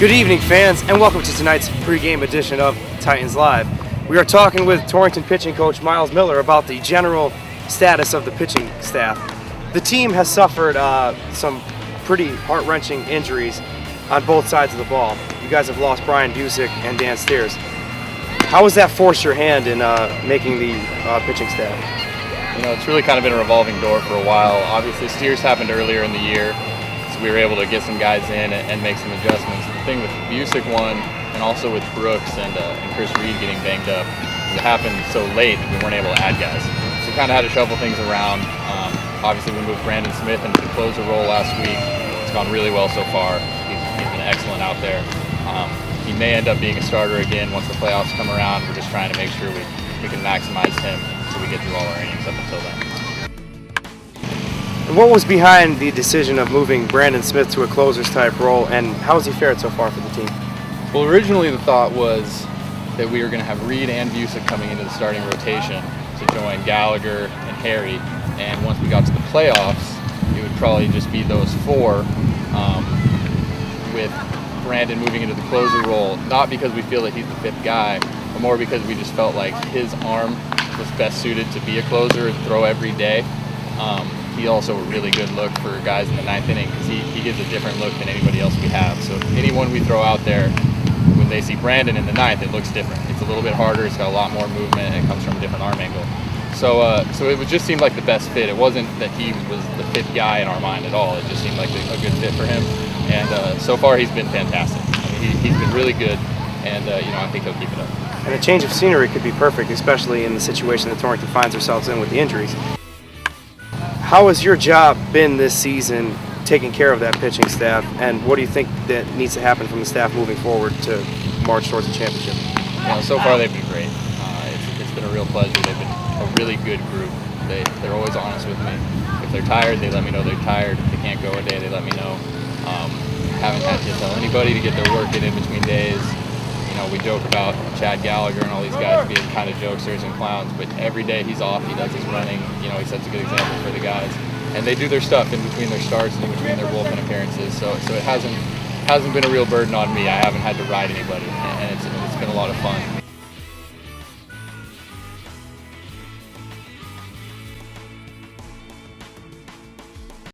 Good evening, fans, and welcome to tonight's pregame edition of Titans Live. We are talking with Torrington pitching coach Miles Miller about the general status of the pitching staff. The team has suffered some pretty heart-wrenching injuries on both sides of the ball. You guys have lost Brian Busick and Dan Steers. How has that forced your hand in making the pitching staff? You know, it's really kind of been a revolving door for a while. Obviously, Steers happened earlier in the year, so we were able to get some guys in and make some adjustments. The thing with the Busick one, and also with Brooks and Chris Reed getting banged up, it happened so late that we weren't able to add guys. So we kind of had to shuffle things around. Obviously, we moved Brandon Smith into the closer role last week. It's gone really well so far. He's been excellent out there. He may end up being a starter again once the playoffs come around. We're just trying to make sure we can maximize him so we get through all our innings up until then. And what was behind the decision of moving Brandon Smith to a closer's type role, and how has he fared so far for the team? Well, originally the thought was that we were going to have Reed and Busick coming into the starting rotation to join Gallagher and Harry, and once we got to the playoffs, it would probably just be those four, with Brandon moving into the closer role, not because we feel that he's the fifth guy, but more because we just felt like his arm was best suited to be a closer and throw every day. He's also a really good look for guys in the ninth inning because he gives a different look than anybody else we have. So anyone we throw out there, when they see Brandon in the ninth, it looks different. It's a little bit harder, it's got a lot more movement, and it comes from a different arm angle. So it would just seem like the best fit. It wasn't that he was the fifth guy in our mind at all. It just seemed like a good fit for him. And so far he's been fantastic. I mean, he's been really good, and I think he'll keep it up. And a change of scenery could be perfect, especially in the situation that Torrington finds ourselves in with the injuries. How has your job been this season taking care of that pitching staff, and what do you think that needs to happen from the staff moving forward to march towards the championship? So far they've been great. It's been a real pleasure. They've been a really good group. They're always honest with me. If they're tired, they let me know they're tired. If they can't go a day, they let me know. Haven't had to tell anybody to get their work in between days. We joke about Chad Gallagher and all these guys being kind of jokesters and clowns, but every day he's off, he does his running, he sets a good example for the guys. And they do their stuff in between their starts and in between their bullpen appearances, so it hasn't been a real burden on me. I haven't had to ride anybody, and it's been a lot of fun.